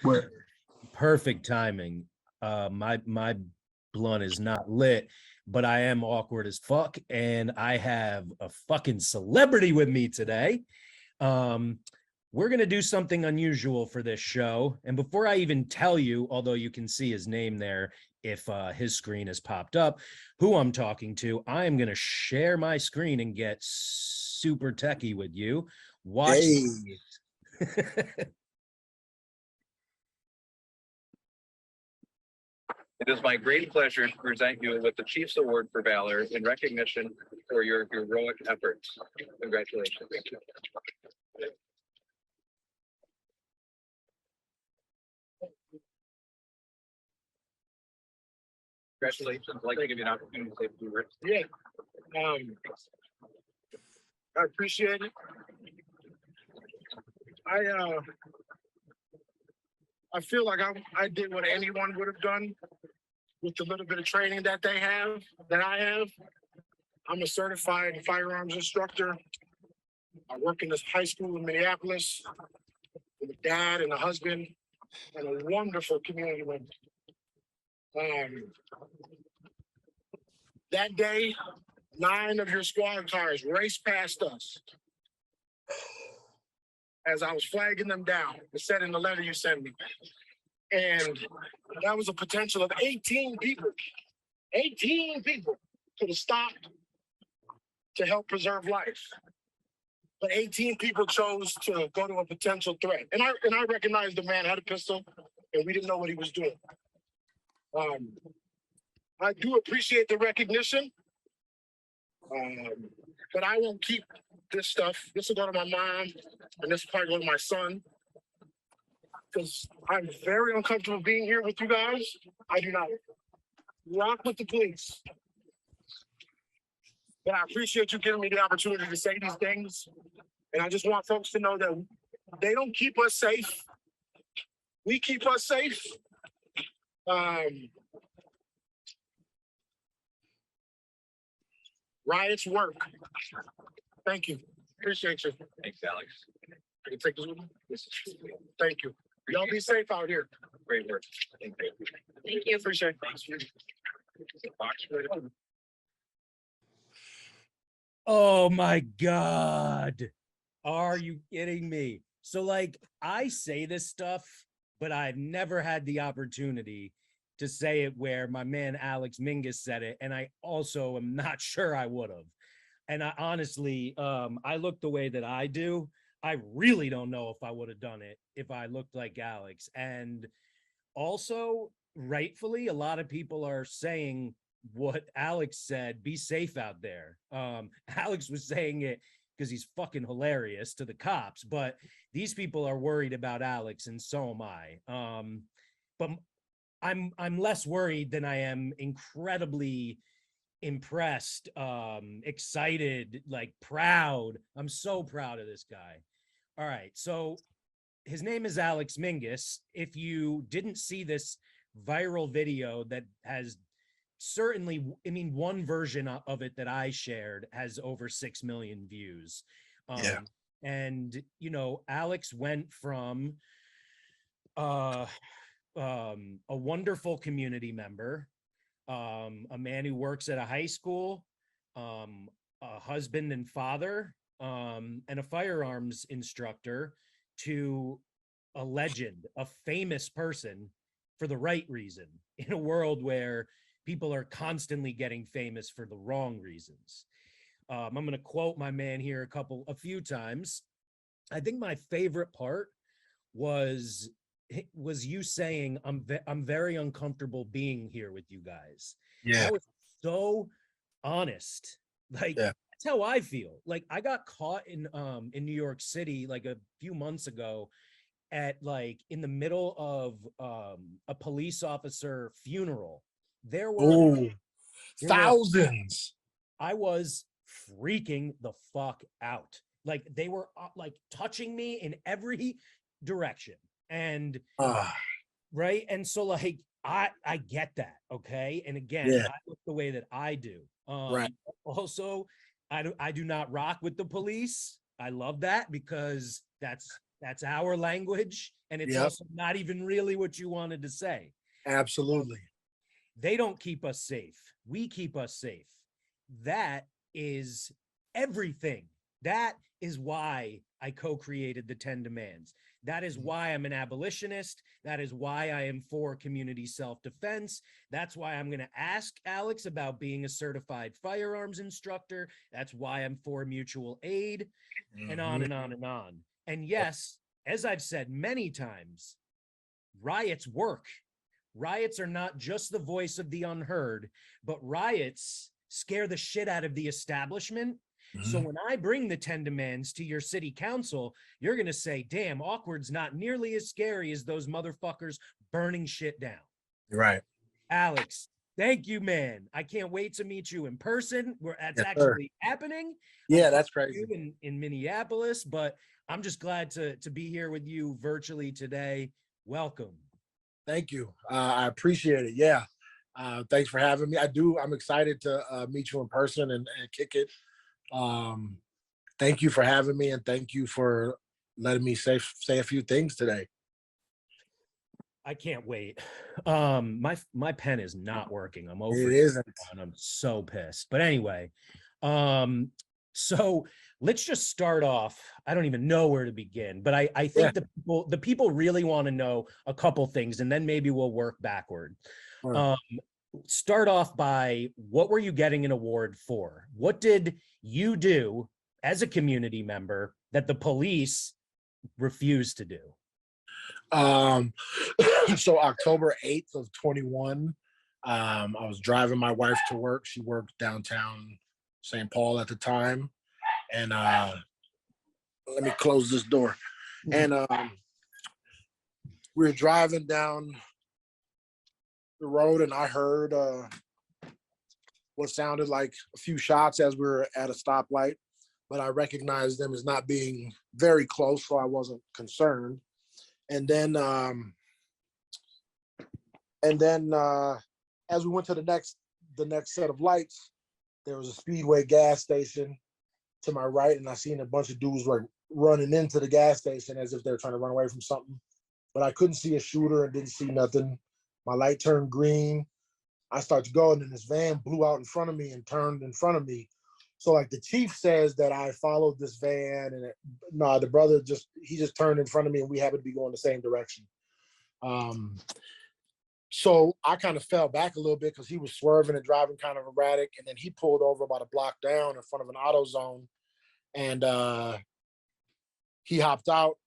What? Perfect timing. My blunt is not lit, but I am awkward as fuck, and I have a fucking celebrity with me today. We're gonna do something unusual for this show, and before I even tell you, although you can see his name there if his screen has popped up, who I'm talking to, I am gonna share my screen and get super techie with you. Watch. Hey. It is my great pleasure to present you with the Chief's Award for Valor in recognition for your heroic efforts. Congratulations. Congratulations. I'd like to give you an opportunity to say a few words. Yeah. I appreciate it. I feel like I did what anyone would have done with the little bit of training that I have. I'm a certified firearms instructor. I work in this high school in Minneapolis with a dad and a husband and a wonderful community member. That day, 9 of your squad cars raced past us as I was flagging them down. It said in the letter you sent me. And that was a potential of 18 people. 18 people could have stopped to help preserve life. But 18 people chose to go to a potential threat. And I recognized the man had a pistol and we didn't know what he was doing. I do appreciate the recognition, but I won't keep this stuff. This will go to my mom, and this will probably go to my son, because I'm very uncomfortable being here with you guys. I do not rock with the police. But I appreciate you giving me the opportunity to say these things, and I just want folks to know that they don't keep us safe. We keep us safe. Riots work. Thank you. Appreciate you. Thanks, Alex. I can take this with me? Thank you. Y'all be safe out here. Great work. Thank you. Thank you. Appreciate it. Oh my God. Are you kidding me? So like I say this stuff, but I've never had the opportunity to say it where my man Alex Mingus said it. And I also am not sure I would have. And I honestly, I look the way that I do. I really don't know if I would have done it if I looked like Alex. And also, rightfully, a lot of people are saying what Alex said, be safe out there. Alex was saying it because he's fucking hilarious to the cops, but these people are worried about Alex, and so am I. But I'm less worried than I am incredibly impressed, excited, like proud. I'm so proud of this guy. All right, so his name is Alex Mingus. If you didn't see this viral video that has certainly, I mean, one version of it that I shared has over 6 million views. And, you know, Alex went from a wonderful community member, a man who works at a high school, a husband and father, and a firearms instructor, to a legend, a famous person for the right reason in a world where people are constantly getting famous for the wrong reasons. I'm going to quote my man here a few times. I think my favorite part was you saying, I'm very uncomfortable being here with you guys. Yeah. That was so honest. Like, yeah. That's how I feel. Like, I got caught in New York City like a few months ago at like in the middle of a police officer funeral. There were thousands. I was freaking the fuck out. Like, they were like touching me in every direction. And right. And so like, I get that. Okay. And again, I look the way that I do. Right. Also, I do not rock with the police. I love that because that's That's our language. And it's Yep. also not even really what you wanted to say. Absolutely. They don't keep us safe. We keep us safe. That is everything. That is why I co-created the 10 demands. That is why I'm an abolitionist. That is why I am for community self-defense. That's why I'm going to ask Alex about being a certified firearms instructor. That's why I'm for mutual aid, and on and on and on. And yes, as I've said many times, riots work. Riots are not just the voice of the unheard, but riots scare the shit out of the establishment. So when I bring the 10 demands to your city council, you're going to say, damn, Awkward's not nearly as scary as those motherfuckers burning shit down. Right. Alex, thank you, man. I can't wait to meet you in person. That's Yes, sir. actually happening. Yeah, I'm that's talking crazy. to you in Minneapolis, but I'm just glad to be here with you virtually today. Welcome. Thank you. I appreciate it. Yeah. Thanks for having me. I'm excited to meet you in person and kick it. Thank you for having me, and thank you for letting me say a few things today. I can't wait. My pen is not working. I'm over It isn't. and I'm so pissed. But anyway, so let's just start off. I don't even know where to begin, but I think the people really want to know a couple things, and then maybe we'll work backward. Right. Start off by, what were you getting an award for? What did you do as a community member that the police refused to do? So October 8th of 21, I was driving my wife to work. She worked downtown St. Paul at the time. And let me close this door. And we were driving down the road, and I heard what sounded like a few shots as we were at a stoplight, but I recognized them as not being very close, so I wasn't concerned. And then as we went to the next set of lights, there was a Speedway gas station to my right, and I seen a bunch of dudes like running into the gas station as if they're trying to run away from something. But I couldn't see a shooter and didn't see nothing. My light turned green. I started to go, and then this van blew out in front of me and turned in front of me. So like the chief says that I followed this van, and no, the brother just turned in front of me, and we happened to be going the same direction. So I kind of fell back a little bit because he was swerving and driving kind of erratic, and then he pulled over about a block down in front of an auto zone, and he hopped out,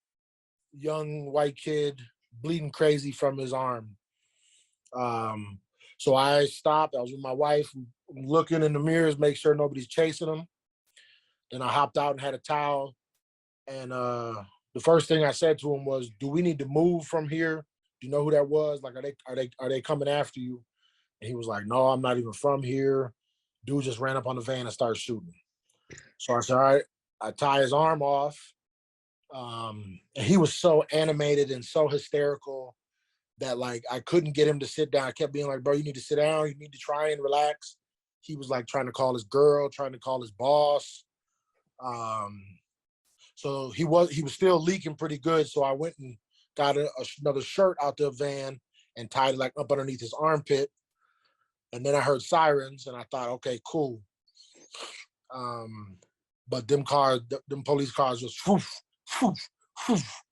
young white kid, bleeding crazy from his arm. So I stopped. I was with my wife, looking in the mirrors, make sure nobody's chasing him. Then I hopped out and had a towel. And the first thing I said to him was, "Do we need to move from here? Do you know who that was? Like, are they coming after you?" And he was like, "No, I'm not even from here." Dude just ran up on the van and started shooting. So I said, "All right." I tie his arm off. And he was so animated and so hysterical that like I couldn't get him to sit down. I kept being like, "Bro, you need to sit down. You need to try and relax." He was like trying to call his girl, trying to call his boss. So he was still leaking pretty good. So I went and got another shirt out the van and tied it like up underneath his armpit. And then I heard sirens, and I thought, okay, cool. But them police cars just whoof, whoof, whoof.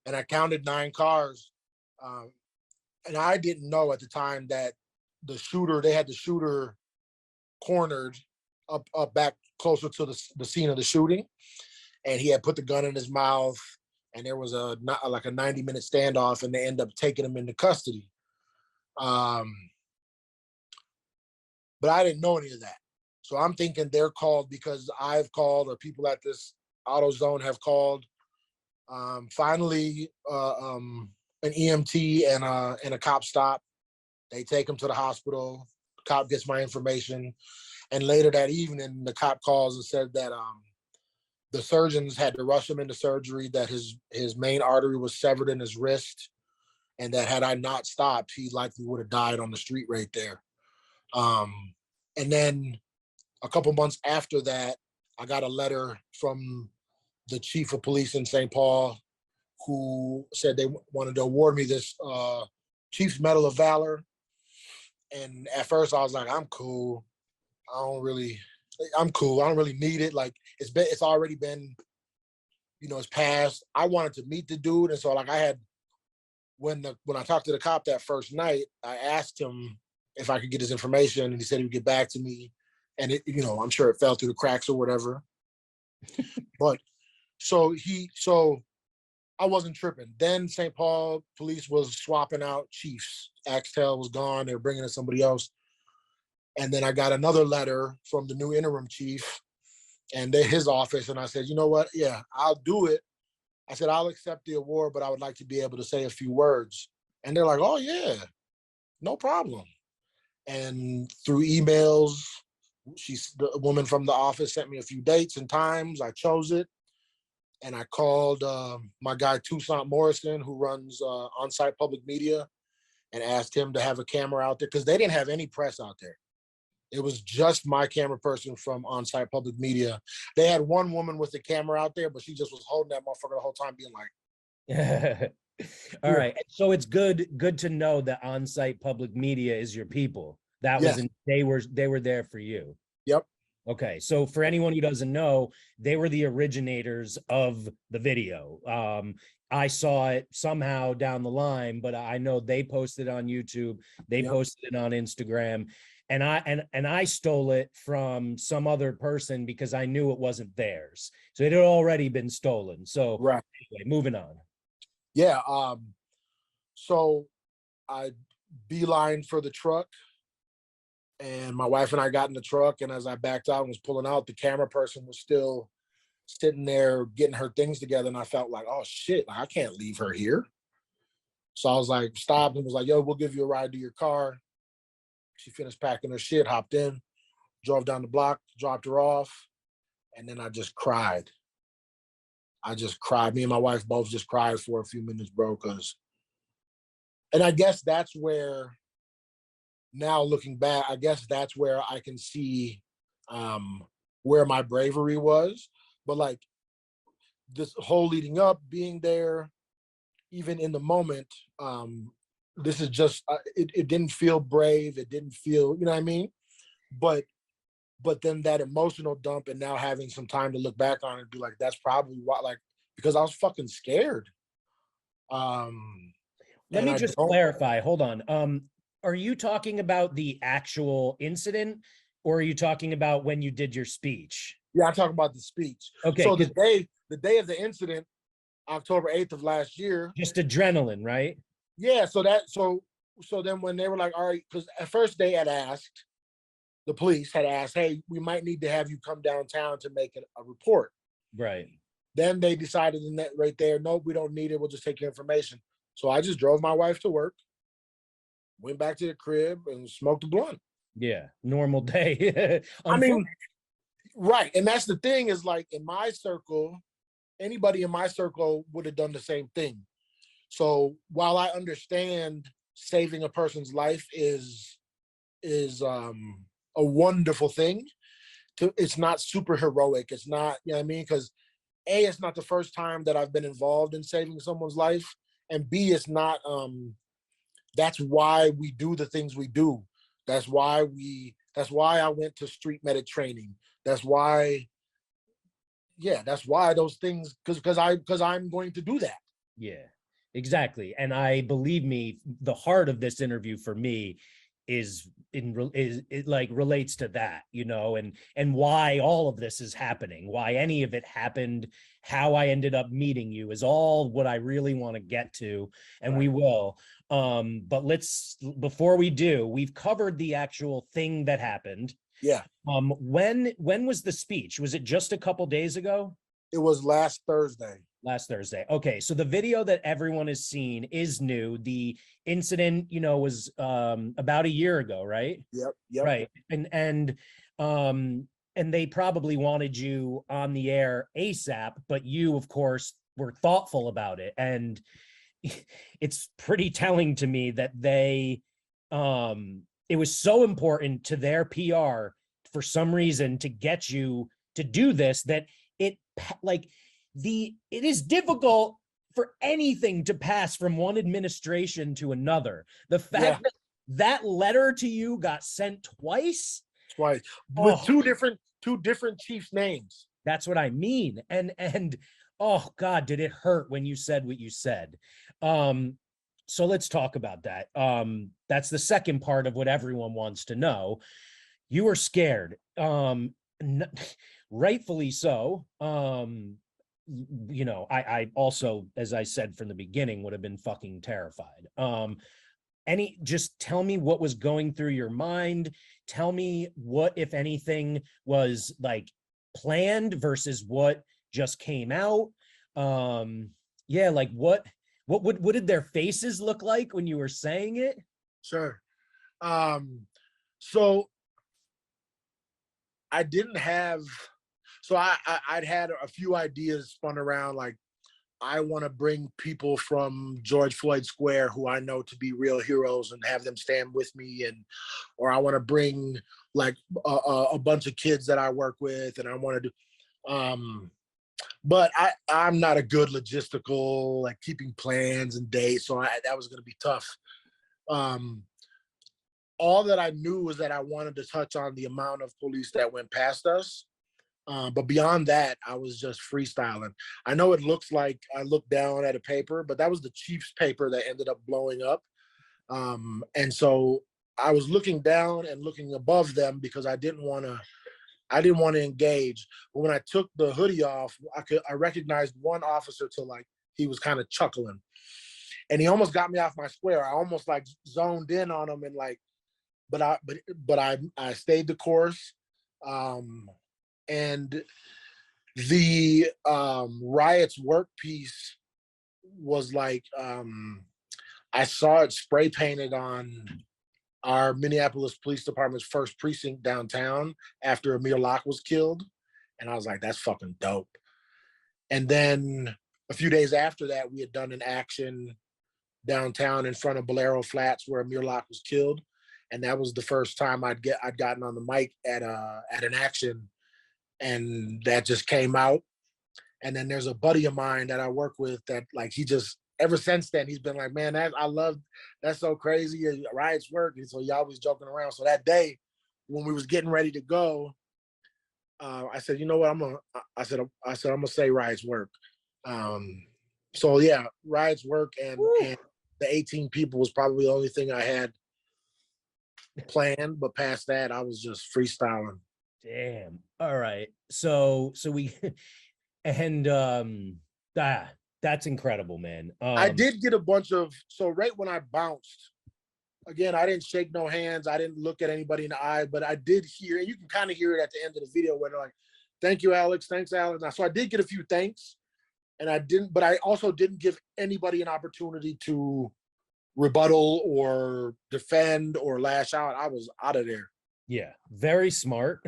And I counted 9 cars. And I didn't know at the time that they had the shooter cornered up back closer to the scene of the shooting. And he had put the gun in his mouth, and there was a 90-minute standoff, and they end up taking him into custody. But I didn't know any of that. So I'm thinking they're called because I've called, or people at this auto zone have called. Finally, an EMT and a cop stop. They take him to the hospital. The cop gets my information. And later that evening, the cop calls and said that the surgeons had to rush him into surgery, that his main artery was severed in his wrist, and that had I not stopped, he likely would have died on the street right there. And then a couple months after that, I got a letter from the chief of police in St. Paul who said they wanted to award me this Chief's Medal of Valor. And at first I was like, I'm cool. I'm cool. I don't really need it. Like it's already been, it's passed. I wanted to meet the dude. And so like when I talked to the cop that first night, I asked him if I could get his information, and he said he would get back to me. And I'm sure it fell through the cracks or whatever. But so I wasn't tripping. Then St. Paul police was swapping out chiefs. Axtell was gone. They were bringing in somebody else. And then I got another letter from the new interim chief and his office. And I said, you know what? Yeah, I'll do it. I said, I'll accept the award, but I would like to be able to say a few words. And they're like, oh yeah, no problem. And through emails, the woman from the office sent me a few dates and times. I chose it. And I called my guy, Toussaint Morrison, who runs On-Site Public Media, and asked him to have a camera out there because they didn't have any press out there. It was just my camera person from On-Site Public Media. They had one woman with the camera out there, but she just was holding that motherfucker the whole time being like. All right. So it's good to know that On-Site Public Media is your people. That was they were there for you. Yep. Okay, so for anyone who doesn't know, they were the originators of the video. I saw it somehow down the line, but I know they posted it on YouTube. They posted it on Instagram, and I stole it from some other person because I knew it wasn't theirs. So it had already been stolen. So anyway, moving on. Yeah. So I beeline for the truck. And my wife and I got in the truck, and as I backed out and was pulling out, the camera person was still sitting there getting her things together. And I felt like, oh shit, like, I can't leave her here. So I was like, stopped and was like, yo, we'll give you a ride to your car. She finished packing her shit, hopped in, drove down the block, dropped her off. And then I just cried. Me and my wife both just cried for a few minutes, bro. And I guess that's where, now looking back, I guess that's where I can see where my bravery was. But like this whole leading up, being there, even in the moment, this is just, it didn't feel brave. It didn't feel, you know what I mean? But then that emotional dump, and now having some time to look back on it and be like, that's probably why, like, because I was fucking scared. Let me just clarify, hold on. Are you talking about the actual incident, or are you talking about when you did your speech? Yeah, I'm talking about the speech. Okay. So the day of the incident, October 8th of last year. Just adrenaline, right? Yeah. So then when they were like, all right, because at first the police had asked, hey, we might need to have you come downtown to make a report. Right. Then they decided in that right there, nope, we don't need it. We'll just take your information. So I just drove my wife to work, went back to the crib and smoked a blunt. Yeah, normal day. I mean, right. And that's the thing is, like, in my circle, anybody in my circle would have done the same thing. So while I understand saving a person's life is a wonderful thing, it's not super heroic. It's not, you know what I mean? Because A, it's not the first time that I've been involved in saving someone's life. And B, it's not, that's why we do the things we do. That's why I went to street medic training. That's why those things, because I'm going to do that. Yeah, exactly. And believe me, the heart of this interview for me it like relates to that, you know, and why all of this is happening, why any of it happened, how I ended up meeting you is all what I really want to get to, and right. We will. But before we do, we've covered the actual thing that happened. Yeah. When was the speech? Was it just a couple days ago? It was last Thursday. Last Thursday. Okay, so the video that everyone has seen is new. The incident, you know, was about a year ago, right? Yep. Right. And they probably wanted you on the air ASAP, but you, of course, were thoughtful about it. And it's pretty telling to me that it was so important to their PR for some reason to get you to do this, that it is difficult for anything to pass from one administration to another. The fact that that letter to you got sent twice, with two different chiefs' names. that's what I mean. And oh God, did it hurt when you said what you said. So let's talk about that. That's the second part of what everyone wants to know. You were scared, rightfully so. You know, I also, as I said from the beginning, would have been fucking terrified. Just tell me what was going through your mind. Tell me what, if anything, was like planned versus what just came out. Yeah, like what did their faces look like when you were saying it? Sure. So I didn't have, so I'd had a few ideas spun around, like, I want to bring people from George Floyd Square who I know to be real heroes and have them stand with me, or I want to bring like a bunch of kids that I work with, and I want to do, but I'm not a good logistical, like keeping plans and dates, so that was going to be tough. All that I knew was that I wanted to touch on the amount of police that went past us. But beyond that, I was just freestyling. I know it looks like I looked down at a paper, but that was the chief's paper that ended up blowing up. And so I was looking down and looking above them because I didn't want to engage. But when I took the hoodie off, I recognized one officer to, like, he was kind of chuckling, and he almost got me off my square. I almost like zoned in on him, and like, but I stayed the course. And the riots work piece was like, I saw it spray painted on our Minneapolis Police Department's first precinct downtown after Amir Locke was killed. And I was like, that's fucking dope. And then a few days after that, we had done an action downtown in front of Bolero Flats where Amir Locke was killed. And that was the first time I'd gotten on the mic at an action. And that just came out. And then there's a buddy of mine that I work with that, like, he just, ever since then, he's been like, man, that's so crazy. Riots work. And so he always joking around. So that day when we was getting ready to go, I said, you know what, I'm gonna say riots work. So yeah, riots work, and the 18 people was probably the only thing I had planned, but past that, I was just freestyling. Damn. All right. So we, and that's incredible, man. I did get a bunch of, so right when I bounced, again, I didn't shake no hands. I didn't look at anybody in the eye, but I did hear, and you can kind of hear it at the end of the video where they're like, thank you, Alex. Thanks, Alex. So I did get a few thanks, and but I also didn't give anybody an opportunity to rebuttal or defend or lash out. I was out of there. Yeah, very smart.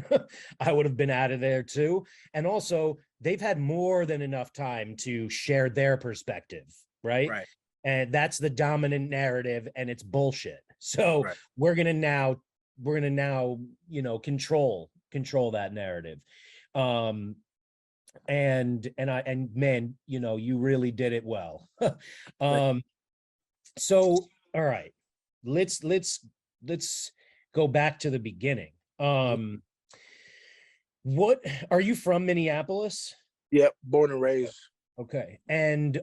I would have been out of there too. And also, they've had more than enough time to share their perspective, right? Right. And that's the dominant narrative, and it's bullshit. So Right. we're gonna now, you know, control that narrative. And man, you know, you really did it well. So all right, let's go back to the beginning. What, are you from Minneapolis? Yep, born and raised. Okay. And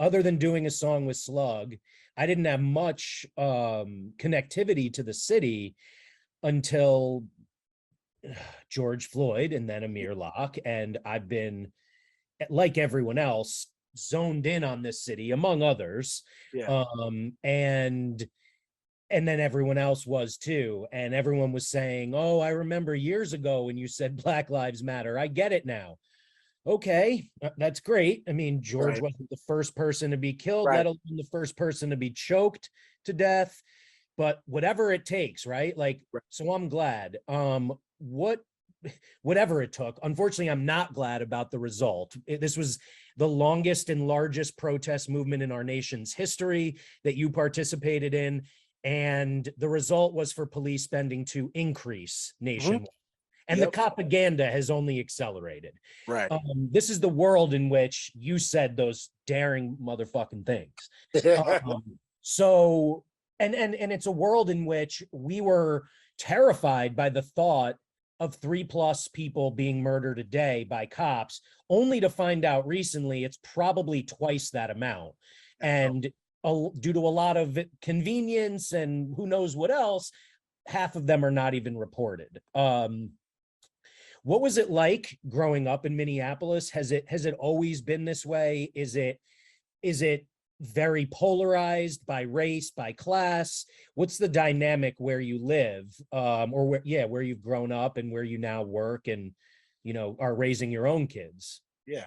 other than doing a song with Slug, I didn't have much connectivity to the city until George Floyd and then Amir Locke. And I've been, like everyone else, zoned in on this city, among others. Yeah. And then everyone else was too. And everyone was saying, oh, I remember years ago when you said Black Lives Matter. I get it now. Okay, that's great. I mean, George wasn't the first person to be killed, let alone the first person to be choked to death, but whatever it takes, right? Like, so I'm glad. Whatever it took. Unfortunately, I'm not glad about the result. This was the longest and largest protest movement in our nation's history that you participated in. And the result was for police spending to increase nationwide. And the Yep. propaganda has only accelerated. Right. This is the world in which you said those daring motherfucking things. So, and it's a world in which we were terrified by the thought of 3+ people being murdered a day by cops, only to find out recently it's probably twice that amount. And due to a lot of convenience and who knows what else, half of them are not even reported. What was it like growing up in Minneapolis? Has it always been this way? Is it very polarized by race, by class? What's the dynamic where you live, or where you've grown up and where you now work and, are raising your own kids? Yeah.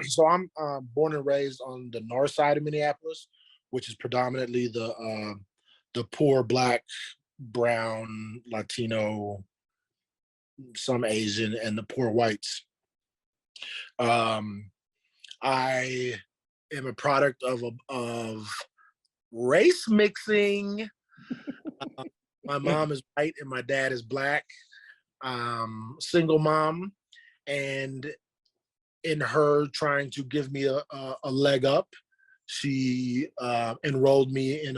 So I'm born and raised on the north side of Minneapolis, which is predominantly the poor, Black, brown, Latino, some Asian, and the poor whites. I am a product of race mixing. My mom is white and my dad is Black. Single mom, and in her trying to give me a leg up, she enrolled me in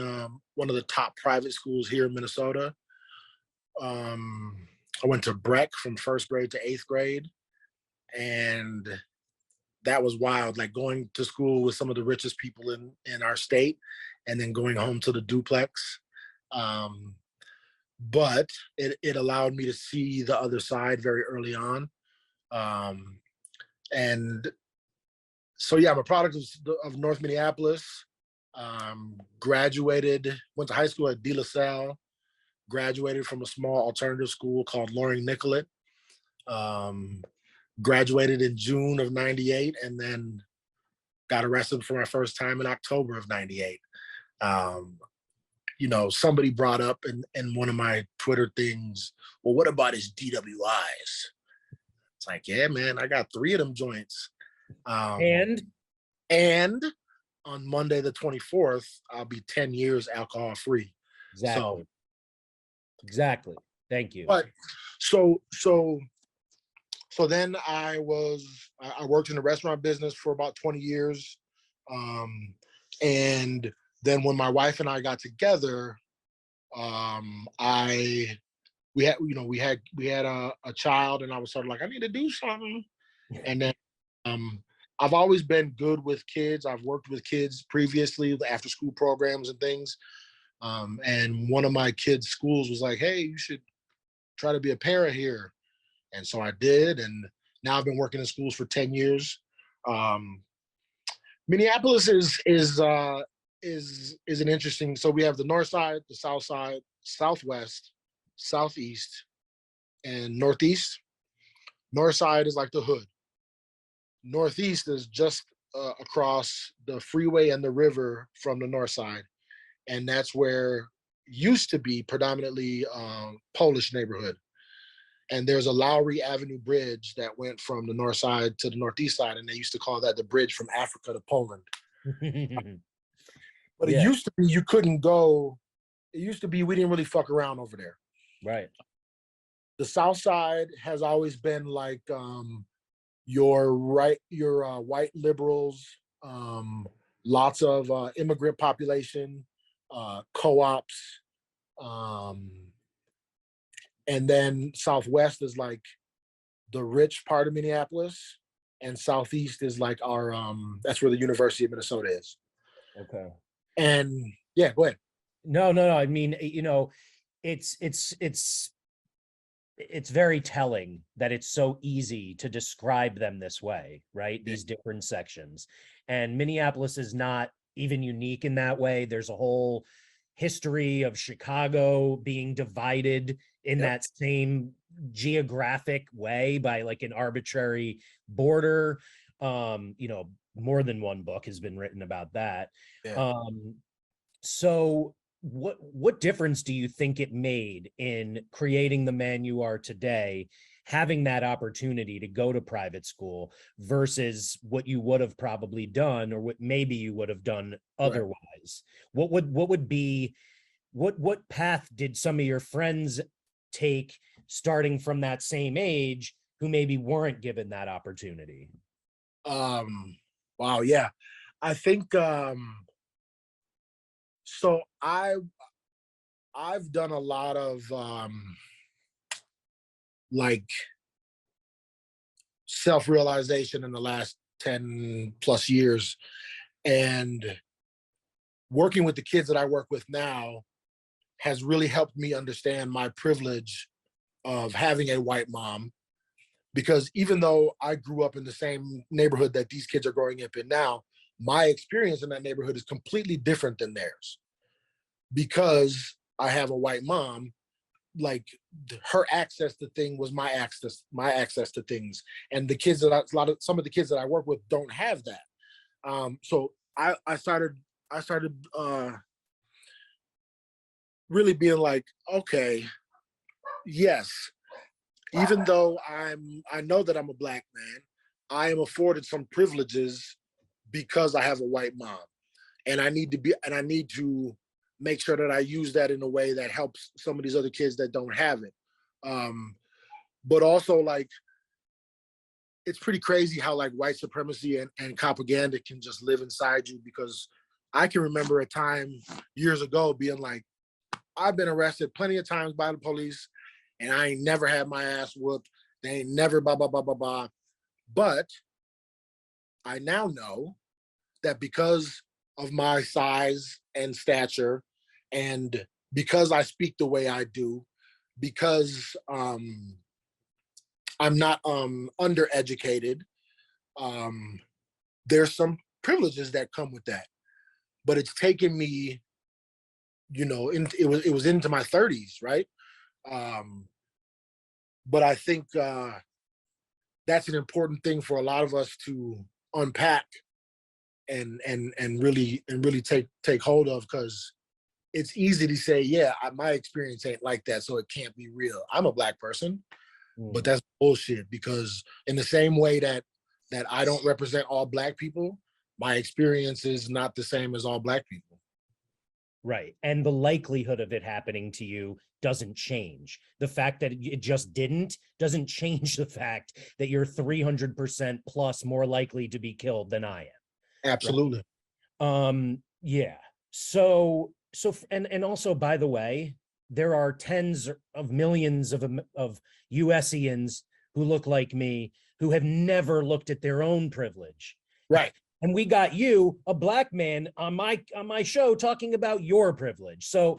one of the top private schools here in Minnesota. I went to Breck from 1st grade to 8th grade, and that was wild. Like going to school with some of the richest people in our state, and then going home to the duplex. But it allowed me to see the other side very early on. And so, yeah, I'm a product of North Minneapolis. Graduated, went to high school at De La Salle, graduated from a small alternative school called Loring Nicollet. Graduated in June of 98, and then got arrested for my first time in October of 98. Somebody brought up in one of my Twitter things, well, what about his DWIs? It's like, yeah, man, I got 3 of them joints. And on Monday the 24th, I'll be 10 years alcohol free. Exactly. Exactly. Thank you. But so then I worked in the restaurant business for about 20 years. And then when my wife and I got together, we had a child, and I was sort of like, I need to do something. And then I've always been good with kids. I've worked with kids previously, the after school programs and things. And one of my kids' schools was like, hey, you should try to be a parent here. And so I did. And now I've been working in schools for 10 years. Minneapolis is an interesting, so we have the north side, the south side, southwest, southeast, and northeast. North side is like the hood. Northeast is just across the freeway and the river from the north side. And that's where used to be predominantly Polish neighborhood. And there's a Lowry Avenue bridge that went from the north side to the northeast side, and they used to call that the bridge from Africa to Poland. But it used to be you couldn't go. It used to be we didn't really fuck around over there. Right. The south side has always been like your white liberals, lots of immigrant population, co-ops, and then southwest is like the rich part of Minneapolis, and southeast is like our that's where the University of Minnesota is. Okay. And yeah, go ahead. No. I mean, it's very telling that it's so easy to describe them this way, right? These different sections. And Minneapolis is not even unique in that way. There's a whole history of Chicago being divided in that same geographic way by like an arbitrary border. More than one book has been written about that. Yeah. So what difference do you think it made in creating the man you are today, having that opportunity to go to private school versus what you would have probably done, or what maybe you would have done otherwise? Right. What path did some of your friends take starting from that same age who maybe weren't given that opportunity? Wow, yeah. I think so I've done a lot of like self-realization in the last 10 plus years, and working with the kids that I work with now has really helped me understand my privilege of having a white mom, because even though I grew up in the same neighborhood that these kids are growing up in now, my experience in that neighborhood is completely different than theirs. Because I have a white mom, like her access to things was my access to things. And the kids that some of the kids that I work with don't have that. So I started really being like, okay, yes, even though I know that I'm a Black man, I am afforded some privileges because I have a white mom, and I need to make sure that I use that in a way that helps some of these other kids that don't have it. But also, like, it's pretty crazy how like white supremacy and propaganda can just live inside you, because I can remember a time years ago being like, I've been arrested plenty of times by the police and I ain't never had my ass whooped. They ain't never blah, blah, blah, blah, blah. But I now know that because of my size and stature, and because I speak the way I do, because I'm not undereducated, there's some privileges that come with that. But it's taken me, it was into my 30s, right? But I think that's an important thing for a lot of us to unpack and really take hold of, because it's easy to say, yeah, my experience ain't like that, so it can't be real. I'm a Black person, but that's bullshit, because in the same way that I don't represent all Black people, my experience is not the same as all Black people. Right. And the likelihood of it happening to you doesn't change. The fact that it just doesn't change the fact that you're 300% plus more likely to be killed than I am. Absolutely. Right? Yeah. So and also, by the way, there are tens of millions of USians who look like me who have never looked at their own privilege. Right. And we got you, a Black man, on my show talking about your privilege. So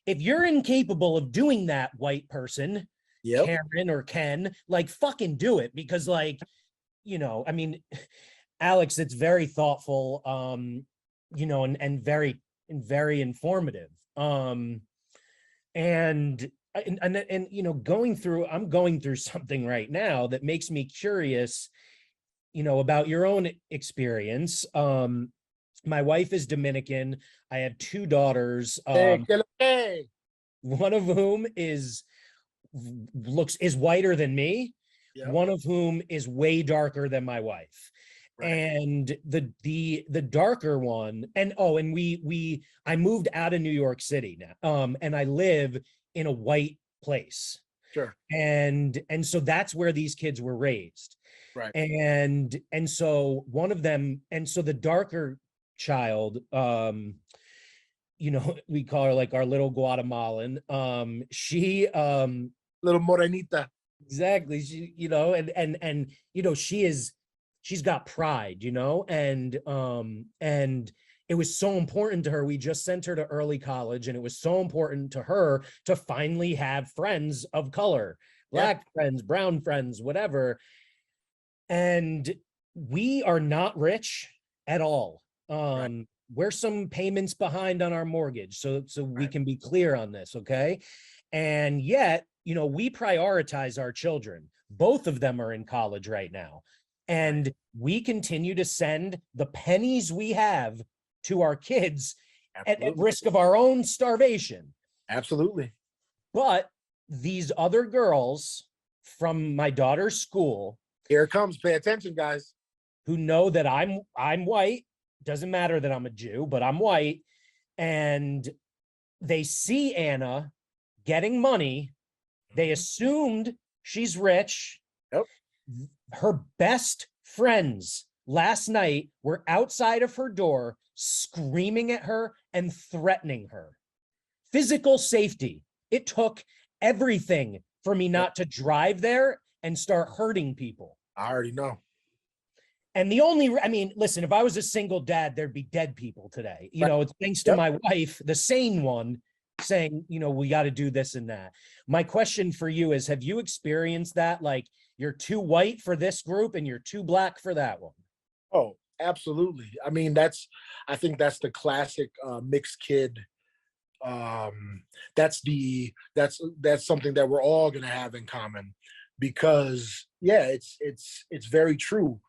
if you're incapable of doing that, white person, yep, Karen or Ken, like, fucking do it. Because, like, I mean, Alex, it's very thoughtful, and very informative. And I'm going through something right now that makes me curious, about your own experience. My wife is Dominican. I have two daughters. One of whom is whiter than me. Yep. One of whom is way darker than my wife. Right. And the darker one, and I moved out of New York City now. And I live in a white place. Sure. And so that's where these kids were raised. Right. And so one of them, and so the darker child, we call her like our little Guatemalan. She little morenita. Exactly. She, she's got pride, and it was so important to her. We just sent her to early college, and it was so important to her to finally have friends of color, Black friends, brown friends, whatever. And we are not rich at all. Right. We're some payments behind on our mortgage. So we can be clear on this, okay? And yet, we prioritize our children. Both of them are in college right now. And we continue to send the pennies we have to our kids at risk of our own starvation. Absolutely. But these other girls from my daughter's school, here it comes, pay attention, guys, who know that I'm white, doesn't matter that I'm a Jew, but I'm white, and they see Anna getting money, They assumed she's rich. Yep. Her best friends last night were outside of her door screaming at her and threatening her. Physical safety. It took everything for me not to drive there and start hurting people. I already know. And the only, I mean, listen, if I was a single dad, there'd be dead people today. You know, it's thanks to my wife, the sane one, saying, you know, we got to do this and that. My question for you is, have you experienced that? Like, you're too white for this group and you're too black for that one? Oh, absolutely. I mean, I think that's the classic mixed kid. That's something that we're all going to have in common, because yeah, it's very true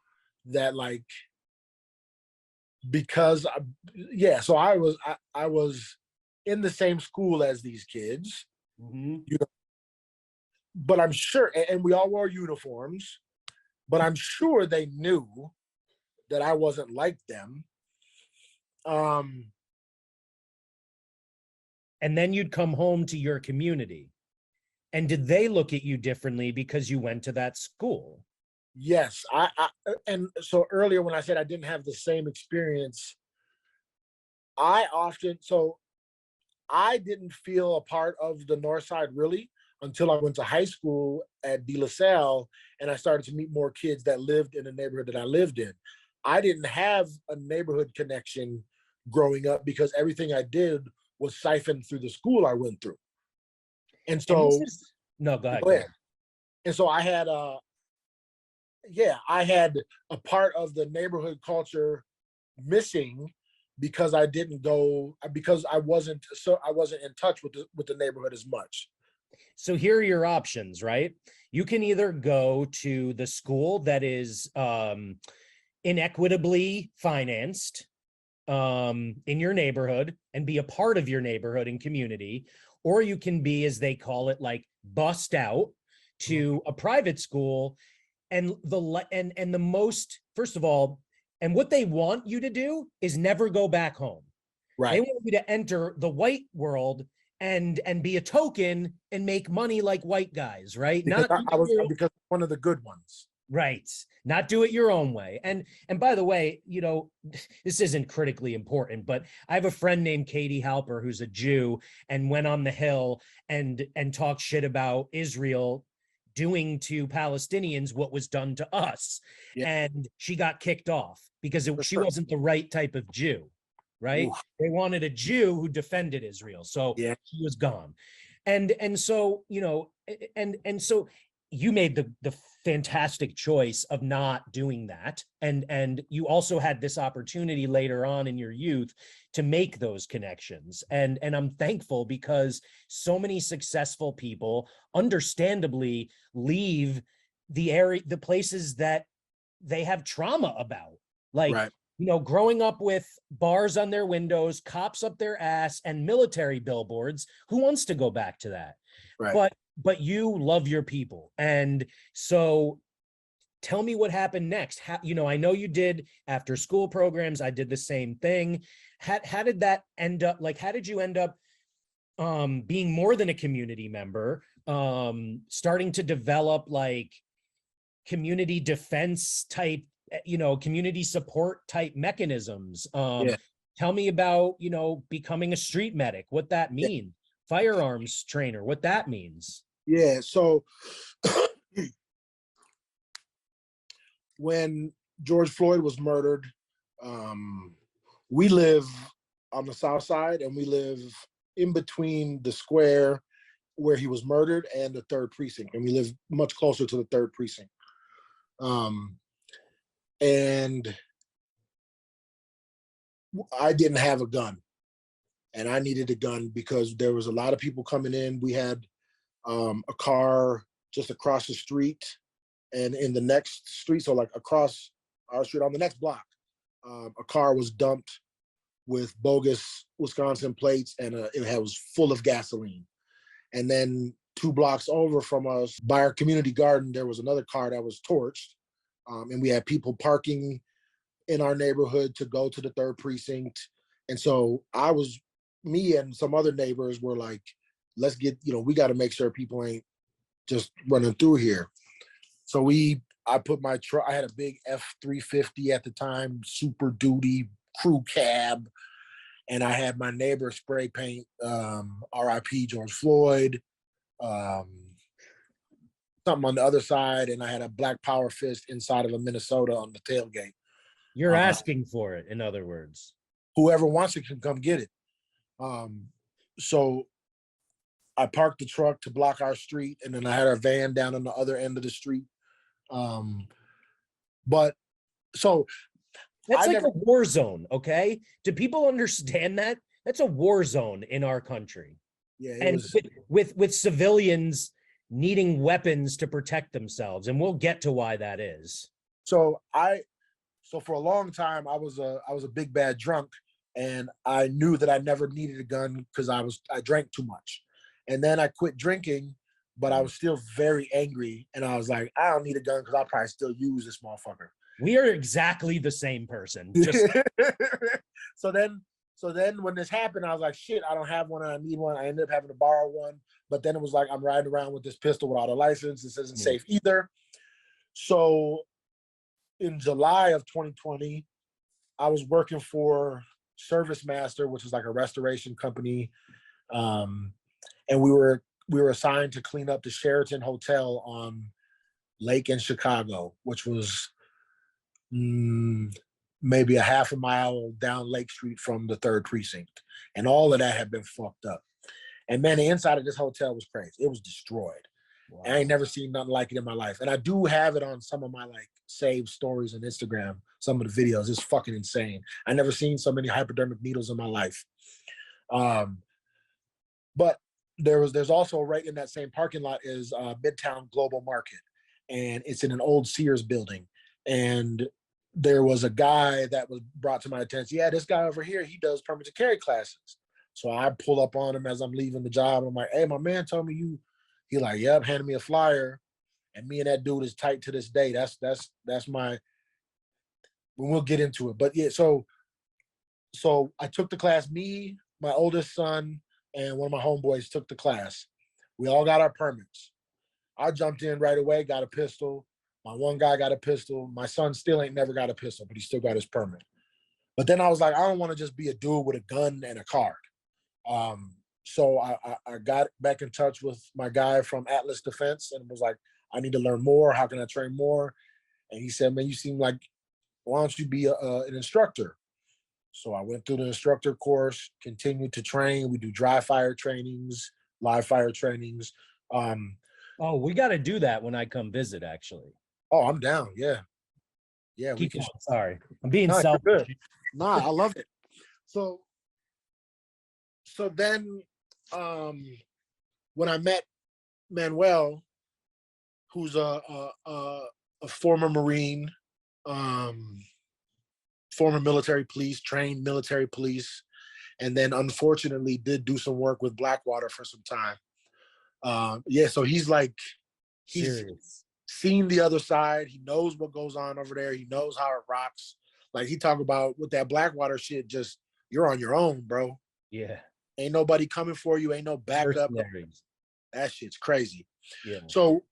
that, like, because so I was in the same school as these kids, you know, but I'm sure, and we all wore uniforms, but I'm sure they knew that I wasn't like them. And then you'd come home to your community. And did they look at you differently because you went to that school? Yes, and so earlier when I said I didn't have the same experience, I didn't feel a part of the North Side really until I went to high school at De La Salle, and I started to meet more kids that lived in the neighborhood that I lived in. I didn't have a neighborhood connection growing up because everything I did was siphoned through the school I went through. And so, no, go ahead. And so I had I had a part of the neighborhood culture missing because I wasn't in touch with the neighborhood as much. So here are your options, right? You can either go to the school that is inequitably financed in your neighborhood and be a part of your neighborhood and community, or you can be, as they call it, like bust out to a private school. And the most, first of all, and what they want you to do is never go back home. Right. They want you to enter the white world and be a token and make money like white guys, right? Because one of the good ones. Right. Not do it your own way. And by the way, you know, this isn't critically important, but I have a friend named Katie Halper who's a Jew and went on the Hill and talked shit about Israel doing to Palestinians what was done to us. Yeah. And she got kicked off because she wasn't the right type of Jew, right? Oof. They wanted a Jew who defended Israel. So she was gone. And so, you know, and so you made the fantastic choice of not doing that. And you also had this opportunity later on in your youth to make those connections. And I'm thankful because so many successful people understandably leave the places that they have trauma about. Like, right. You know, growing up with bars on their windows, cops up their ass, and military billboards. Who wants to go back to that? Right. But you love your people. And so tell me what happened next. You know, I know you did after school programs. I did the same thing. How did that end up? Like, how did you end up being more than a community member, starting to develop like community defense type, you know, community support type mechanisms? Tell me about, you know, becoming a street medic, what that means. Firearms trainer, what that means. Yeah, so when George Floyd was murdered, we live on the South Side, and we live in between the square where he was murdered and the 3rd precinct, and we live much closer to the 3rd precinct. And I didn't have a gun, and I needed a gun because there was a lot of people coming in. We had a car just across the street, and in the next street, so like across our street on the next block, a car was dumped with bogus Wisconsin plates, and it was full of gasoline. And then 2 blocks over from us, by our community garden, there was another car that was torched, and we had people parking in our neighborhood to go to the 3rd precinct. And so me and some other neighbors were like, let's get, you know, we got to make sure people ain't just running through here. So I put my truck, I had a big F-350 at the time, Super Duty crew cab. And I had my neighbor spray paint, RIP George Floyd, something on the other side. And I had a black power fist inside of a Minnesota on the tailgate. You're asking for it, in other words. Whoever wants it can come get it. So I parked the truck to block our street, and then I had our van down on the other end of the street. But so that's like a war zone, okay? Do people understand that? That's a war zone in our country. Yeah, and with civilians needing weapons to protect themselves, and we'll get to why that is. So for a long time I was a big bad drunk, and I knew that I never needed a gun because I drank too much. And then I quit drinking, but I was still very angry, and I was like, I don't need a gun because I'll probably still use this motherfucker. We are exactly the same person. Just so then when this happened, I was like, shit, I don't have one, I need one. I ended up having to borrow one, but then it was like, I'm riding around with this pistol without a license. This isn't safe either. So in July of 2020, I was working for Service Master, which is like a restoration company. And we were assigned to clean up the Sheraton Hotel on Lake in Chicago, which was maybe a half a mile down Lake Street from the 3rd precinct. And all of that had been fucked up. And man, the inside of this hotel was crazy. It was destroyed. Wow. I ain't never seen nothing like it in my life. And I do have it on some of my like saved stories on Instagram, some of the videos. It's fucking insane. I never seen so many hypodermic needles in my life. But there's also right in that same parking lot is Midtown Global Market. And it's in an old Sears building. And there was a guy that was brought to my attention. Yeah, this guy over here, he does permit to carry classes. So I pull up on him as I'm leaving the job. I'm like, hey, my man told me you. He like, yep, handed me a flyer. And me and that dude is tight to this day. That's my, we'll get into it. But yeah, so I took the class. Me, my oldest son, and one of my homeboys took the class. We all got our permits. I jumped in right away, got a pistol. My one guy got a pistol. My son still ain't never got a pistol, but he still got his permit. But then I was like, I don't want to just be a dude with a gun and a card. So I got back in touch with my guy from Atlas Defense and was like, I need to learn more. How can I train more? And he said, man, you seem like, why don't you be an instructor? So I went through the instructor course, continued to train. We do dry fire trainings, live fire trainings. Oh, we got to do that when I come visit, actually. Oh, I'm down. Yeah. Yeah. We can. Sorry. I'm being selfish. Nah, I love it. So then when I met Manuel, who's a former Marine, former military police, trained military police, and then unfortunately did do some work with Blackwater for some time. Yeah, so he's serious. Seen the other side. He knows what goes on over there. He knows how it rocks. Like he talk about with that Blackwater shit, just you're on your own, bro. Yeah. Ain't nobody coming for you. Ain't no backup. That shit's crazy. Yeah. So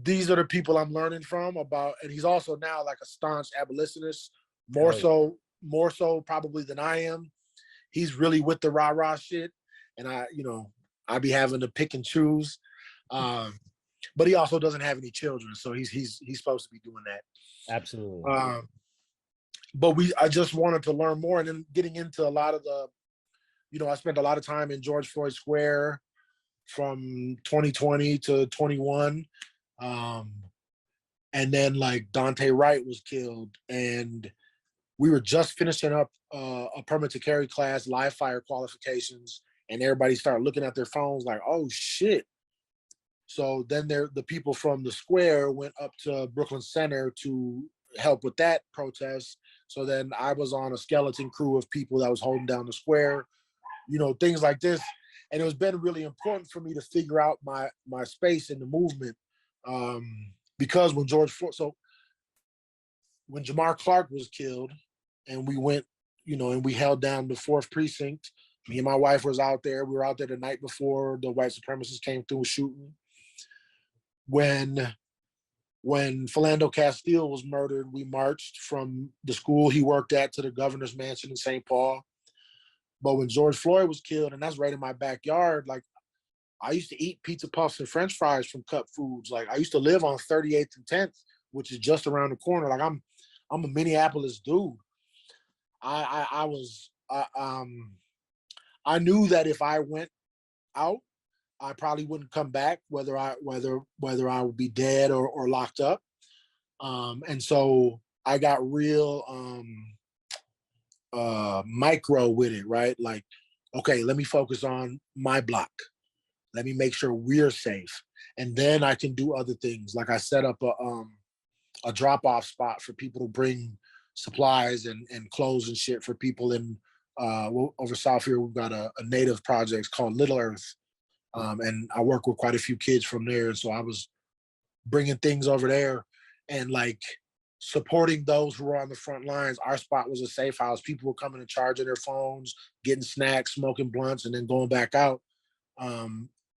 these are the people I'm learning from about, and he's also now like a staunch abolitionist, more so probably than I am. He's really with the rah-rah shit. And I be having to pick and choose. But he also doesn't have any children, so he's supposed to be doing that. Absolutely. But I just wanted to learn more, and then getting into a lot of the, I spent a lot of time in George Floyd Square from 2020 to 21. And then like Dante Wright was killed, and we were just finishing up a permit to carry class, live fire qualifications, and everybody started looking at their phones like, oh shit. So then the people from the square went up to Brooklyn Center to help with that protest. So then I was on a skeleton crew of people that was holding down the square, things like this. And it was been really important for me to figure out my space in the movement. Because when when Jamar Clark was killed and we went, and we held down the 4th precinct, me and my wife was out there. We were out there the night before the white supremacists came through shooting. when Philando Castile was murdered, we marched from the school he worked at to the governor's mansion in St. Paul. But when George Floyd was killed, and that's right in my backyard, like I used to eat pizza puffs and French fries from Cup Foods. Like I used to live on 38th and 10th, which is just around the corner. Like I'm a Minneapolis dude. I knew that if I went out, I probably wouldn't come back, whether I would be dead or locked up. And so I got real micro with it, right? Like, okay, let me focus on my block. Let me make sure we're safe. And then I can do other things. Like I set up a drop-off spot for people to bring supplies and clothes and shit for people in over south here. We've got a native project called Little Earth. And I work with quite a few kids from there. And so I was bringing things over there and like supporting those who were on the front lines. Our spot was a safe house. People were coming and charging their phones, getting snacks, smoking blunts, and then going back out.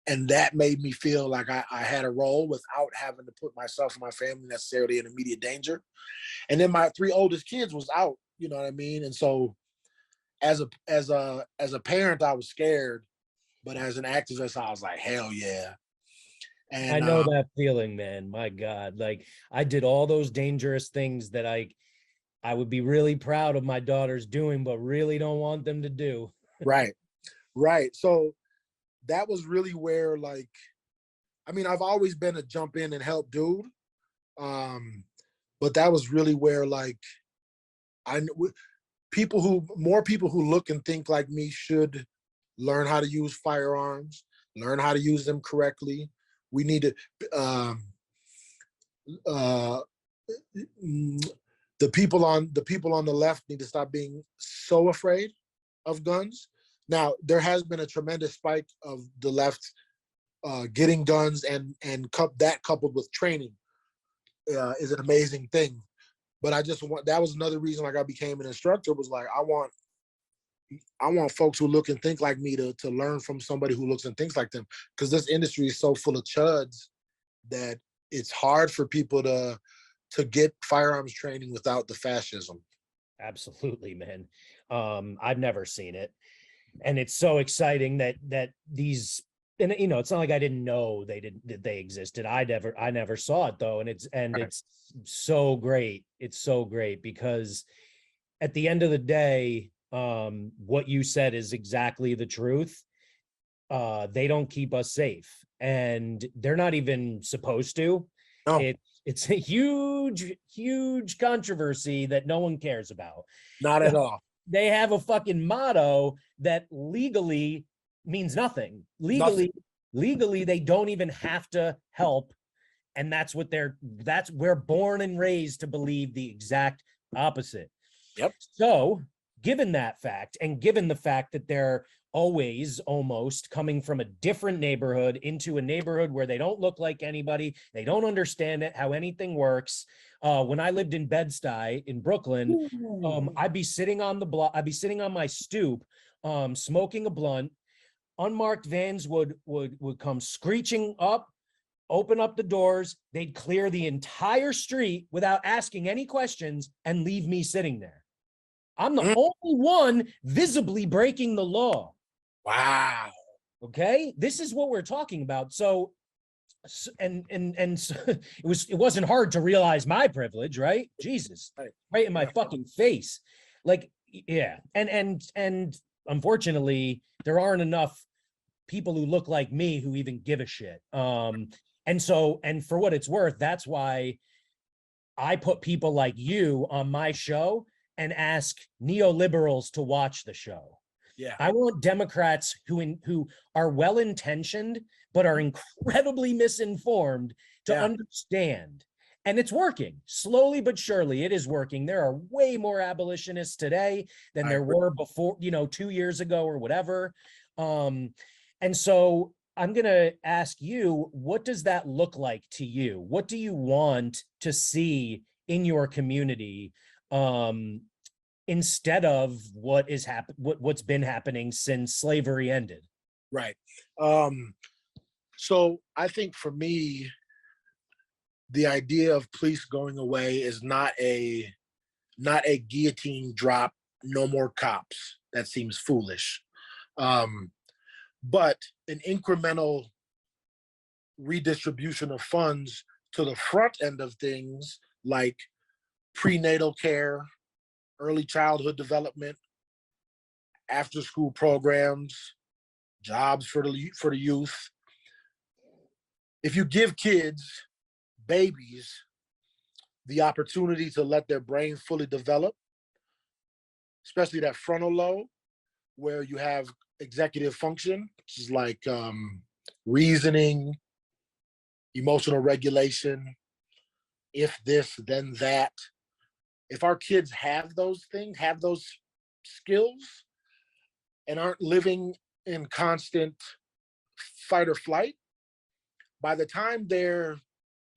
And that made me feel like I had a role without having to put myself and my family necessarily in immediate danger. And then my 3 oldest kids was out, you know what I mean? And so as a parent, I was scared. But as an activist, I was like, hell yeah. And I know that feeling, man. My God. Like I did all those dangerous things that I would be really proud of my daughters doing, but really don't want them to do. Right. So that was really where, like, I mean, I've always been a jump in and help dude. But that was really where, like, more people who look and think like me should learn how to use firearms, learn how to use them correctly. We need to, the people on the left need to stop being so afraid of guns. Now, there has been a tremendous spike of the left getting guns, and that coupled with training is an amazing thing. But that was another reason like I became an instructor, was like, I want folks who look and think like me to learn from somebody who looks and thinks like them, because this industry is so full of chuds that it's hard for people to get firearms training without the fascism. Absolutely, man. I've never seen it. And it's so exciting that these, and you know, it's not like I didn't know they existed. I never saw it though. And it's so great. It's so great because at the end of the day, what you said is exactly the truth. They don't keep us safe, and they're not even supposed to. No. It's a huge controversy that no one cares about. Not at all. They have a fucking motto that legally means nothing. Legally, they don't even have to help. And that's we're born and raised to believe the exact opposite. Yep. So given that fact, and given the fact that they're always almost coming from a different neighborhood into a neighborhood where they don't look like anybody, they don't understand it, how anything works. When I lived in Bed-Stuy in Brooklyn, I'd be sitting on the block, I'd be sitting on my stoop, smoking a blunt. Unmarked vans would come screeching up, open up the doors. They'd clear the entire street without asking any questions and leave me sitting there. I'm the only one visibly breaking the law. Wow. Okay, this is what we're talking about. So, and so it wasn't hard to realize my privilege, right? Jesus, right in my fucking face. Like, yeah, and unfortunately, there aren't enough people who look like me who even give a shit. And for what it's worth, that's why I put people like you on my show and ask neoliberals to watch the show. Yeah. I want Democrats who are well-intentioned but are incredibly misinformed to understand. And it's working. Slowly but surely, it is working. There are way more abolitionists today than there were before, 2 years ago or whatever. And so I'm going to ask you, what does that look like to you? What do you want to see in your community instead of what's been happening since slavery ended? Right. So I think for me, the idea of police going away is not a guillotine drop, no more cops. That seems foolish. But an incremental redistribution of funds to the front end of things, like prenatal care, early childhood development, after school programs, jobs for the youth. If you give kids, babies, the opportunity to let their brain fully develop, especially that frontal lobe, where you have executive function, which is like reasoning, emotional regulation, if this, then that. If our kids have those things, have those skills, and aren't living in constant fight or flight, by the time they're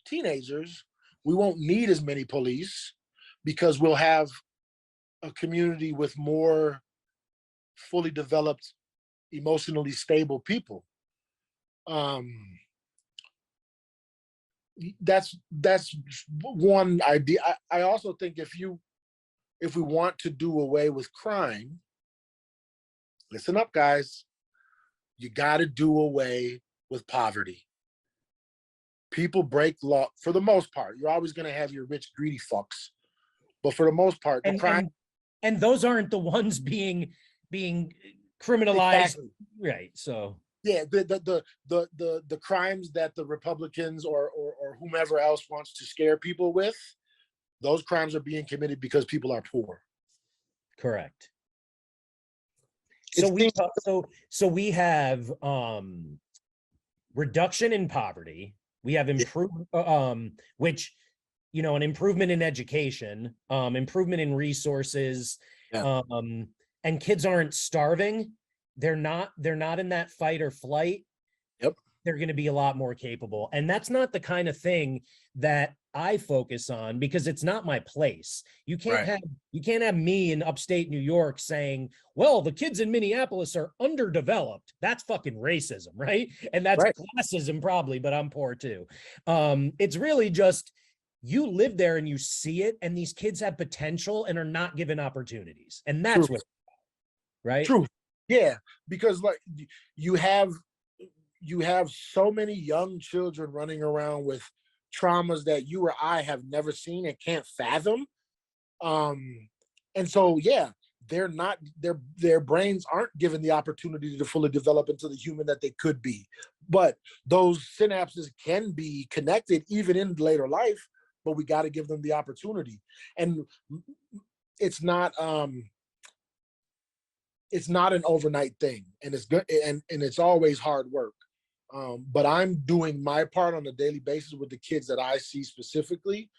teenagers, we won't need as many police because we'll have a community with more fully developed, emotionally stable people. That's one idea. I also think if we want to do away with crime, listen up, guys, you got to do away with poverty. People break law for the most part. You're always going to have your rich, greedy fucks, but for the most part, the crime and those aren't the ones being criminalized, exactly. Right? So yeah, the crimes that the Republicans or whomever else wants to scare people with, those crimes are being committed because people are poor. correct. It's So we have reduction in poverty. We have which, you know, an improvement in education, improvement in resources, Yeah. And kids aren't starving. They're not in that fight or flight. Yep. They're going to be a lot more capable. And that's not the kind of thing that I focus on because it's not my place. You can't have me in upstate New York saying, well, the kids in Minneapolis are underdeveloped. That's fucking racism, right? And that's classism probably, but I'm poor too. It's really just you live there and you see it, and these kids have potential and are not given opportunities. And that's what, right? True. Yeah, because like you have so many young children running around with traumas that you or I have never seen and can't fathom. And so yeah, their brains aren't given the opportunity to fully develop into the human that they could be. But those synapses can be connected even in later life, but we got to give them the opportunity. And it's not an overnight thing, and it's good, and it's always hard work. But I'm doing my part on a daily basis with the kids that I see specifically,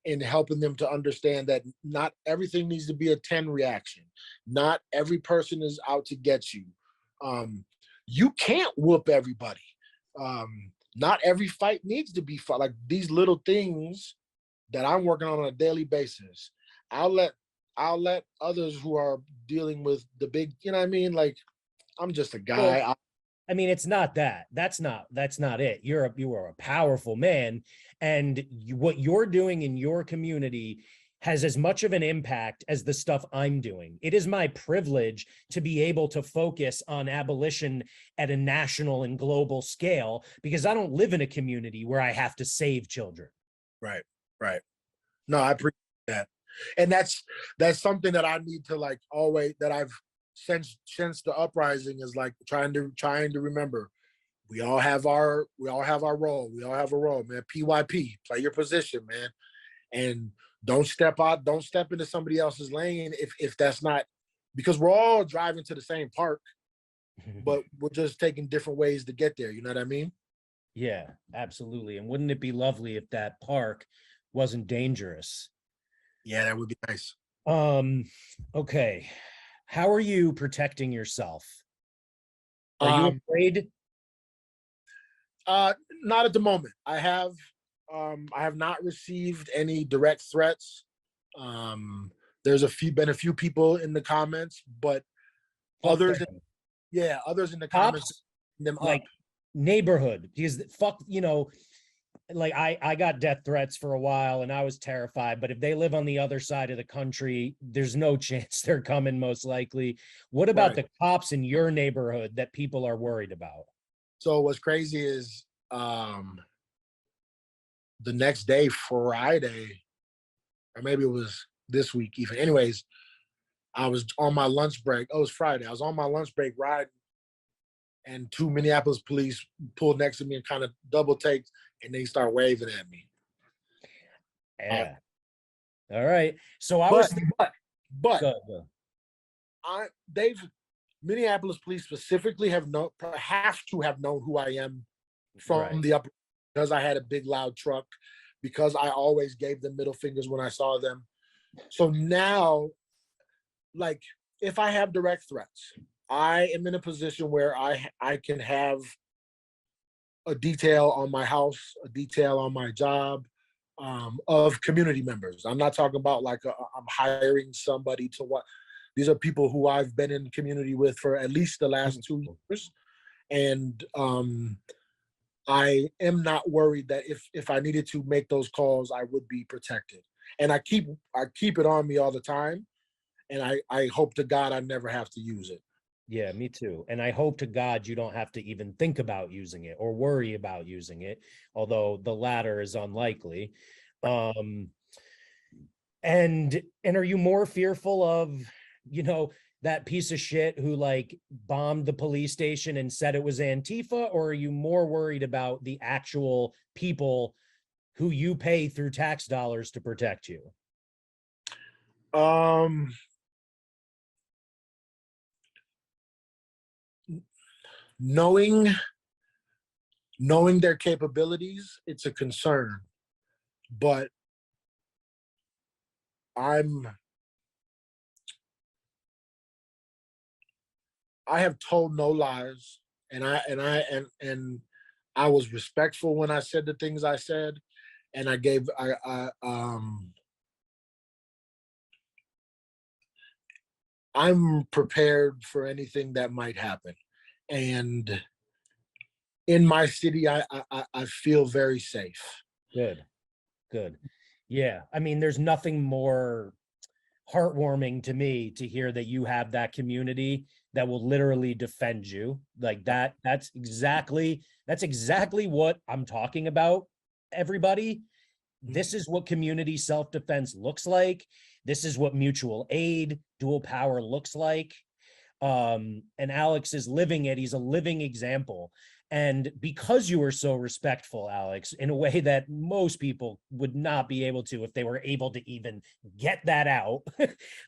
in helping them to understand that not everything needs to be a 10 reaction. Not every person is out to get you. You can't whoop everybody. Not every fight needs to be fought. Like these little things that I'm working on a daily basis, I'll let others who are dealing with the big, you know what I mean? Like, I'm just a guy. Well, I mean, it's not that. That's not it. You are a powerful man, and what you're doing in your community has as much of an impact as the stuff I'm doing. It is my privilege to be able to focus on abolition at a national and global scale because I don't live in a community where I have to save children. Right. No, I appreciate that. And that's something that I need to like always, that I've since the uprising, is like trying to remember. We all have our role. We all have a role, man. PYP, play your position, man. And don't step into somebody else's lane if that's not, because we're all driving to the same park, but we're just taking different ways to get there. You know what I mean? Yeah, absolutely. And wouldn't it be lovely if that park wasn't dangerous? Yeah, that would be nice. Okay. How are you protecting yourself? Are you afraid? Not at the moment. I have not received any direct threats. There's been a few people in the comments, but others in the comments, them like up. Neighborhood, because fuck, you know, like I got death threats for a while and I was terrified, but if they live on the other side of the country, there's no chance they're coming, most likely. What about Right. the cops in your neighborhood that people are worried about? So what's crazy is the next day, Friday, or maybe it was this week even. Anyways, I was on my lunch break. Oh, it was Friday. I was on my lunch break riding, and two Minneapolis police pulled next to me and kind of double taked, and they start waving at me. Yeah. All right. So I But was but go, go. they've Minneapolis police specifically have to have known who I am from Right. the upper, because I had a big loud truck, because I always gave them middle fingers when I saw them. So now, like, if I have direct threats, I am in a position where I can have a detail on my house, a detail on my job, of community members. I'm not talking about like I'm hiring somebody to what. These are people who I've been in community with for at least the last 2 years, and I am not worried that if I needed to make those calls, I would be protected. And I keep it on me all the time, and I hope to God I never have to use it. Yeah, me too. And I hope to God you don't have to even think about using it or worry about using it, although the latter is unlikely. And are you more fearful of, that piece of shit who like bombed the police station and said it was Antifa, or are you more worried about the actual people who you pay through tax dollars to protect you? Knowing their capabilities, it's a concern, but I have told no lies, and I was respectful when I said the things I said, and I'm prepared for anything that might happen. And in my city, I feel very safe. Good. Yeah. I mean, there's nothing more heartwarming to me to hear that you have that community that will literally defend you like that. That's exactly what I'm talking about, everybody. This is what community self-defense looks like. This is what mutual aid, dual power looks like. And Alex is living it. He's a living example. And because you were so respectful, Alex, in a way that most people would not be able to if they were able to even get that out.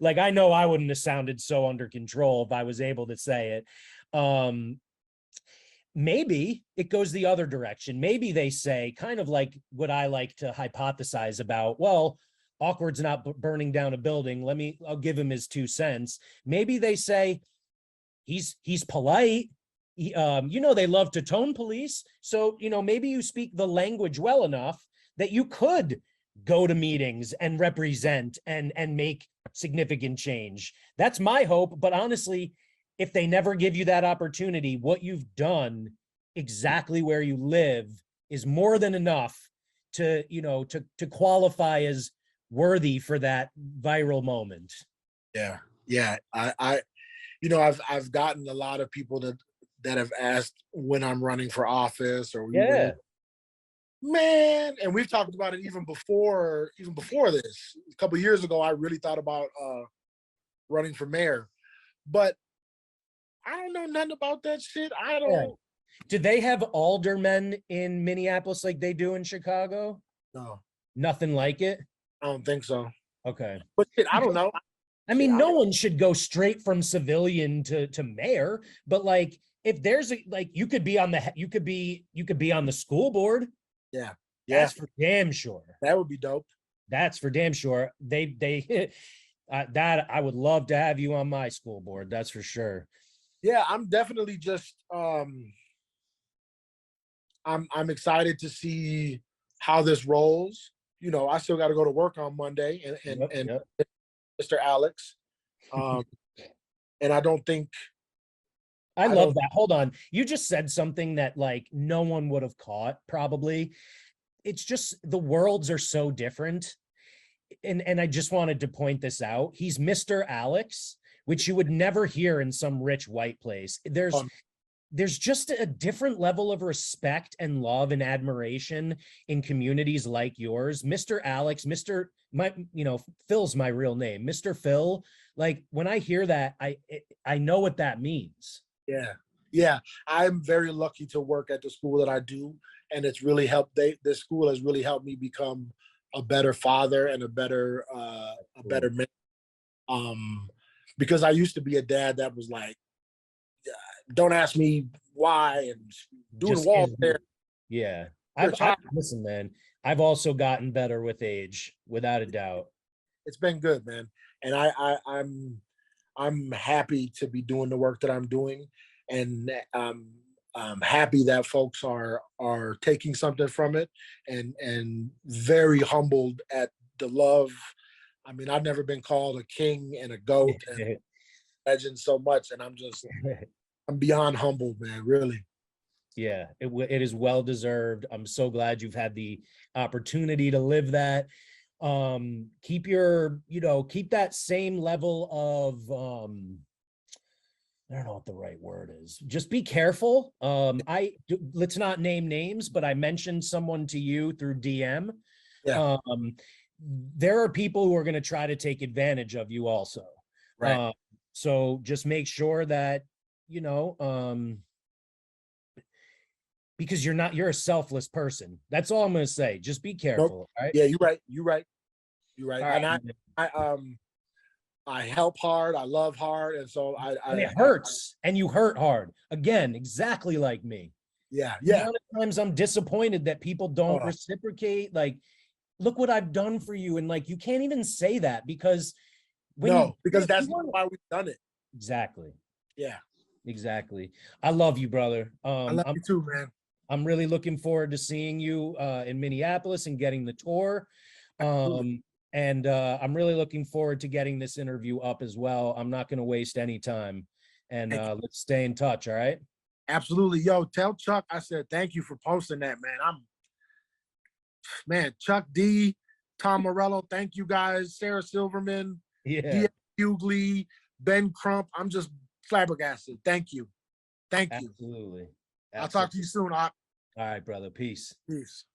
Like, I know I wouldn't have sounded so under control if I was able to say it. Maybe it goes the other direction. Maybe they say, kind of like what I like to hypothesize about, well, Awkward's not burning down a building. I'll give him his 2 cents. Maybe they say, he's polite. They love to tone police. So, maybe you speak the language well enough that you could go to meetings and represent and make significant change. That's my hope. But honestly, if they never give you that opportunity, what you've done exactly where you live is more than enough to qualify as worthy for that viral moment. Yeah. I've gotten a lot of people that have asked when I'm running for office, or Yeah. Man, and we've talked about it even before this. A couple of years ago, I really thought about running for mayor, but I don't know nothing about that shit. I don't. Yeah. Do they have aldermen in Minneapolis like they do in Chicago? No, Nothing like it? I don't think so. Okay. But shit, I don't know. I mean, no one should go straight from civilian to mayor, but like, if there's you could be on the school board. Yeah. That's for damn sure. That would be dope. That's for damn sure. They that I would love to have you on my school board. That's for sure. Yeah, I'm definitely just I'm excited to see how this rolls. I still got to go to work on Monday, and Mr. Alex, and I don't think. I love that. Hold on. You just said something that like no one would have caught probably. it's just the worlds are so different. And I just wanted to point this out. He's Mr. Alex, which you would never hear in some rich white place. There's just a different level of respect and love and admiration in communities like yours. Mr. Alex, Phil's my real name. Mr. Phil, like when I hear that, I know what that means. Yeah. Yeah. I'm very lucky to work at the school that I do. And it's really helped. This school has really helped me become a better father and a better man. Because I used to be a dad that was like, don't ask me why, and doing walls there. Yeah. Listen, man, I've also gotten better with age, without a doubt. It's been good, man. And I'm happy to be doing the work that I'm doing. And I'm happy that folks are taking something from it, and very humbled at the love. I mean, I've never been called a king and a goat and legend so much. And I'm beyond humbled, man, really. Yeah, it is well deserved. I'm so glad you've had the opportunity to live that. Keep that same level of I don't know what the right word is. Just be careful. Let's not name names, but I mentioned someone to you through DM. Yeah. There are people who are going to try to take advantage of you also. Right. So just make sure that, because you're a selfless person. That's all I'm going to say. Just be careful. Nope. Right? Yeah, you're right. Right. And I help hard, I love hard, and so and it hurts, and you hurt hard. Again, exactly like me. Yeah. The amount of times I'm disappointed that people don't reciprocate. Like, look what I've done for you, and like you can't even say that because that's not why we've done it. Exactly. Yeah. Exactly. I love you, brother. I love you too, man. I'm really looking forward to seeing you in Minneapolis and getting the tour. And I'm really looking forward to getting this interview up as well. I'm not going to waste any time. And let's stay in touch, all right? Absolutely. Yo, tell Chuck I said thank you for posting that, man. Chuck D, Tom Morello, thank you guys. Sarah Silverman, yeah, Hughley, Ben Crump. I'm just flabbergasted. Thank you. Absolutely. I'll talk to you soon. All right, brother. Peace. Peace.